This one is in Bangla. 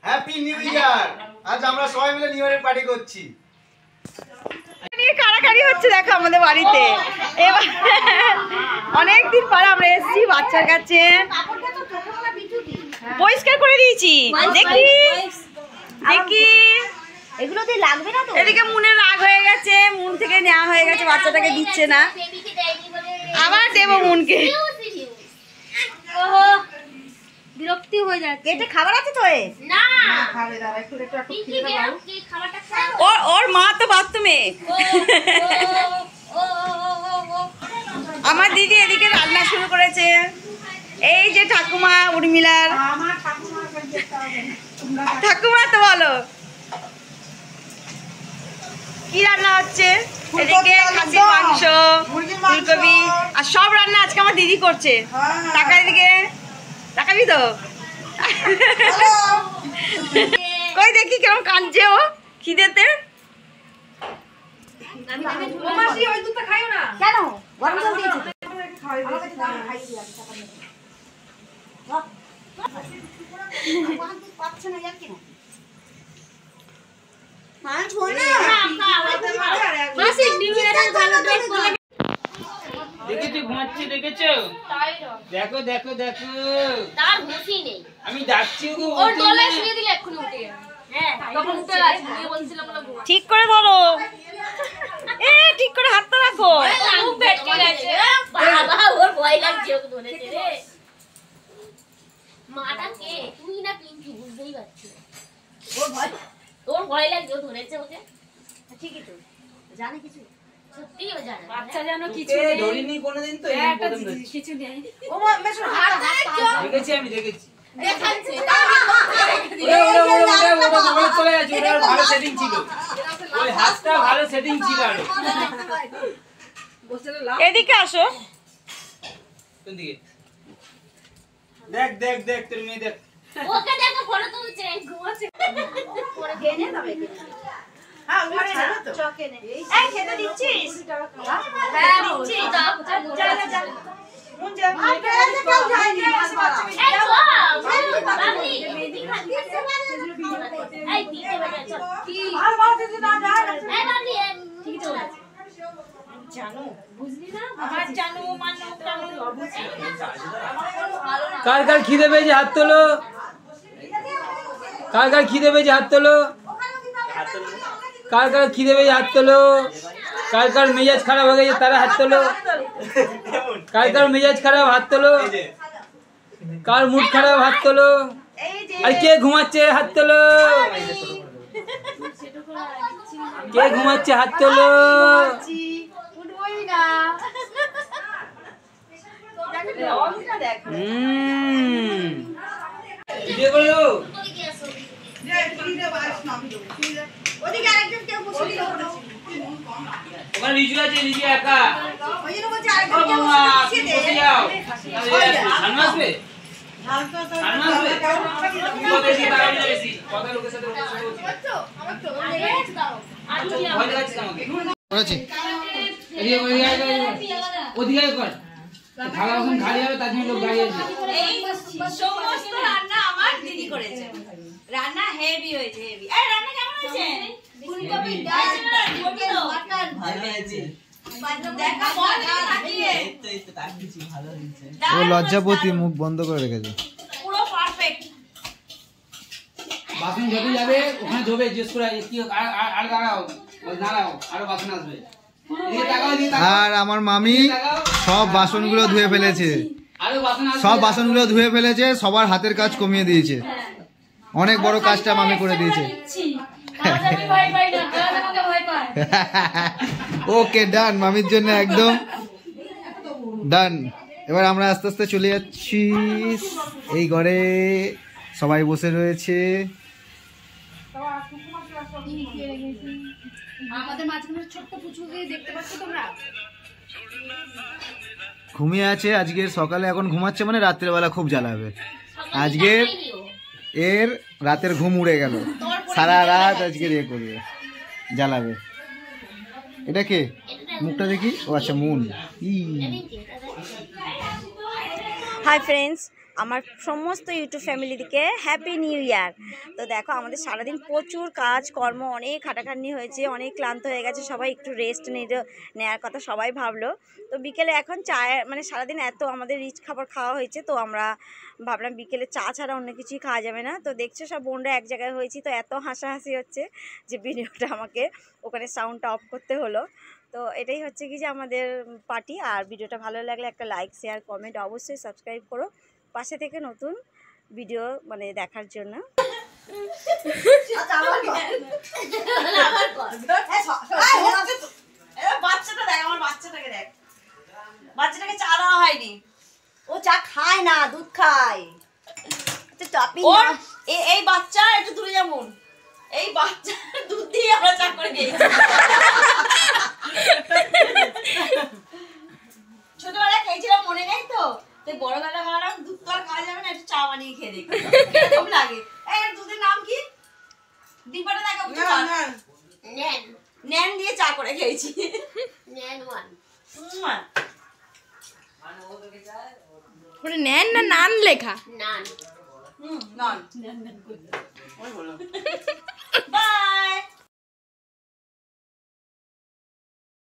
Happy new year. আজ আমরা সবাই মিলে নিউ ইয়ারের পার্টি করছি। কারাকারি হচ্ছে দেখো আমাদের বাড়িতে। এবার অনেকদিন পরে আমরা এসেছি বাচ্চার কাছে, পরিষ্কার করে দিয়েছি। দেখি দেখি এগুলো দিয়ে লাগবে না তো। এদিকে মুনের রাগ হয়ে গেছে, মুন থেকে নেওয়া হয়ে গেছে, বাচ্চাটাকে দিচ্ছে না। আবার দেবো মুনকে। বিরক্তি হয়ে যাচ্ছে। এটা খাবার আছে তো? না খাবে, দাঁড়া একটু খাবারটা। ওর মা তো বাথরুমে। আমার দিদি এদিকে রান্না শুরু করেছে। এই যে ঠাকুমা উর্মিলার ঠাকুমা, তো বলো কি রান্না হচ্ছে? এদিকে খাসির মাংস, ফুলকপি আর সব রান্না আজকে আমার দিদি করছে। টাকা এদিকে তাকাবি তো? কই দেখি কেমন কাঁদছে ও খিদেতে। কেন গরম জল দিয়েছি? দেখেছো ঘুমাচ্ছে, দেখেছো? দেখো দেখো দেখো, তার হুঁশই নেই। আমি ডাকছি ওকে, ওর দলে শুয়ে দিলে এক্ষুনি উঠে যাবে। হ্যাঁ তখন উঠে গেছে, নিয়ে বলছিলাম না ঘুমা। ঠিক করে ধরো, এ ঠিক করে হাতটা রাখো। মুখ ভেটকে গেছে। বাবা ওর ভয় লাগছে, ওকে ধরেছে রে। মাটা কে, তুই না পিঙ্কি? বুঝতেই পারছি না। ওর ভয় লাগছে, ও ধরেছে ওকে। ঠিকই তো, জানে কিছু সত্যি ও জানে। বাচ্চা যেন কিছু ধরিনি কোনোদিন, তো এই প্রথম ধরছি। কিছু নেই। ও মা মেশো হাত দেখেছি, আমি দেখেছি। দেখাচ্ছে ওটা মোবাইল চলে যাচ্ছে, ওটা ভালো সেটিং ছিল, ওই হাতটা ভালো সেটিং ছিল। আরো এদিকে আসো। কোন দিকে? দেখ দেখ দেখ, তোর মেয়ে দেখ। ওকে দেখো ফটো তুলছে, ঘুমাচ্ছে। কেনে তবে কেনে। হ্যাঁ ওখানে না চকে নে। এই খেতে দিচ্ছিস? হ্যাঁ দিচ্ছি। যা যা যা মুন যা। আর বেড়াতে কেউ যায়নি, বাচ্চা বাচ্চা এই তো বাবলি মেহেদি খাচ্ছি। এই দিতে বেটা চল। কি আর বাবা যদি না যায় এই বাবলি ঠিক চলে আছে। জানো বুঝলি না? আমার জানো মানো জানো কার কার খিদে পেয়েছে হাত তোলো, কার কার খিদে পেয়েছে হাত তোলো, কার কার খিদে পেয়েছে হাত তোলো, কার কার মেজাজ খারাপ হয়ে গেছে তারা হাত তোলো, কার কার মেজাজ খারাপ হাত তোলো, কার মুড খারাপ হাত তোলো, আর কে ঘুমাচ্ছে হাত তোলো, কে ঘুমাচ্ছে হাত তোলো। উঠবই না। ভিডিও করলো ওদিকে আরেকজন কেউ বসে দিল। ওখানে লিচু আছে, লিচু একা। ওই জন্য বলছি আরেকজন কেউ বসে দে। বসে যাও, সামনে আসবে, সামনে আসবে। তুমি কথা বেশি, তারা বেশি কথা, লোকের সাথে কথা বলছি। ভয় দেখাচ্ছিস আমাকে। করেছি ওদিকে কর, থালা বাসন খালি হবে, তার জন্য লোক দাঁড়িয়ে আছে। এই সমস্ত রান্না আমার দিদি করেছে। রান্না হেভি হয়েছে, হেভি। এই রান্না কেমন হয়েছে? ফুলকপি ডাল, ফুলকপি মাটন ভালো হয়েছে। দেখা বল লাগিয়ে। ও লজ্জাপতি, মুখ বন্ধ করে রেখেছে। পুরো পারফেক্ট। বাসন যত যাবে ওখানে ধোবে, জিজ্ঞেস করে কি আর দাঁড়াও, দাঁড়াও, আরো বাসন আসবে। এদিকে তাকাও, এদিকে তাকাও। আর আমার মামি সব বাসনগুলো ধুয়ে ফেলেছে, আরো বাসন আসবে। সব বাসনগুলো ধুয়ে ফেলেছে, সবার হাতের কাজ কমিয়ে দিয়েছে। অনেক বড় কাজটা মামি করে দিয়েছে। ওকে ডান, মামির জন্য একদম ডান। এবার আমরা আস্তে আস্তে চলে যাচ্ছি এই ঘরে, সবাই বসে রয়েছে। আমাদের মাঝখানে ছোট্ট পুচকুকে দেখতে পাচ্ছ তোমরা? ঘুমিয়ে আছে আজকের সকালে, এখন ঘুমাচ্ছে মানে রাত্রেবেলা খুব জ্বালাবে। আজকের এর রাতের ঘুম উড়ে গেল, সারা রাত আজকের ইয়ে করবে, জ্বালাবে। এটা কে? মুখটা দেখি। ও আচ্ছা মুন। হাই ফ্রেন্ডস, আমার সমস্ত ইউটিউব ফ্যামিলিকে হ্যাপি নিউ ইয়ার। তো দেখো আমাদের সারাদিন প্রচুর কাজ কর্ম, অনেক খাটাখাটনি হয়েছে, অনেক ক্লান্ত হয়ে গেছে, সবাই একটু রেস্ট নেওয়ার কথা সবাই ভাবলো। তো বিকেলে এখন চায়ের মানে সারাদিন এত আমাদের রিচ খাবার খাওয়া হয়েছে, তো আমরা ভাবলাম বিকেলে চা ছাড়া অন্য কিছুই খাওয়া যাবে না। তো দেখছো সব বোনরা এক জায়গায় হয়েছি, তো এত হাসাহাসি হচ্ছে যে ভিডিওটা আমাকে ওখানে সাউন্ডটা অফ করতে হলো। তো এটাই হচ্ছে কি যে আমাদের পার্টি। আর ভিডিওটা ভালো লাগলে একটা লাইক, শেয়ার, কমেন্ট, অবশ্যই সাবস্ক্রাইব করো পাশে থেকে নতুন ভিডিও মানে দেখার জন্য। বাচ্চাটা দেখ, আমার বাচ্চাটাকে দেখ, বাচ্চাটাকে চা দেওয়া হয়নি। ও চা খায় না, দুধ খায়। ওর এই বাচ্চা একটু দূরে যেমন, এই বাচ্চা দুধ দিয়ে আমরা চা করে খেয়েছি। ছোটবেলায় খেয়েছিলাম মনে নেই তো, তাই বড় বেলা খাওয়ালাম, দুধ তো আর খাওয়া যাবে না, একটু চা বানিয়ে খেয়ে দেখি কেমন লাগে। এই দুধের নাম কি? ডিব্বাটা দেখা নেন ন্যান দিয়ে চা করে খেয়েছি। নেন ওয়ান ওটা নেন না নান লেখা? নান নন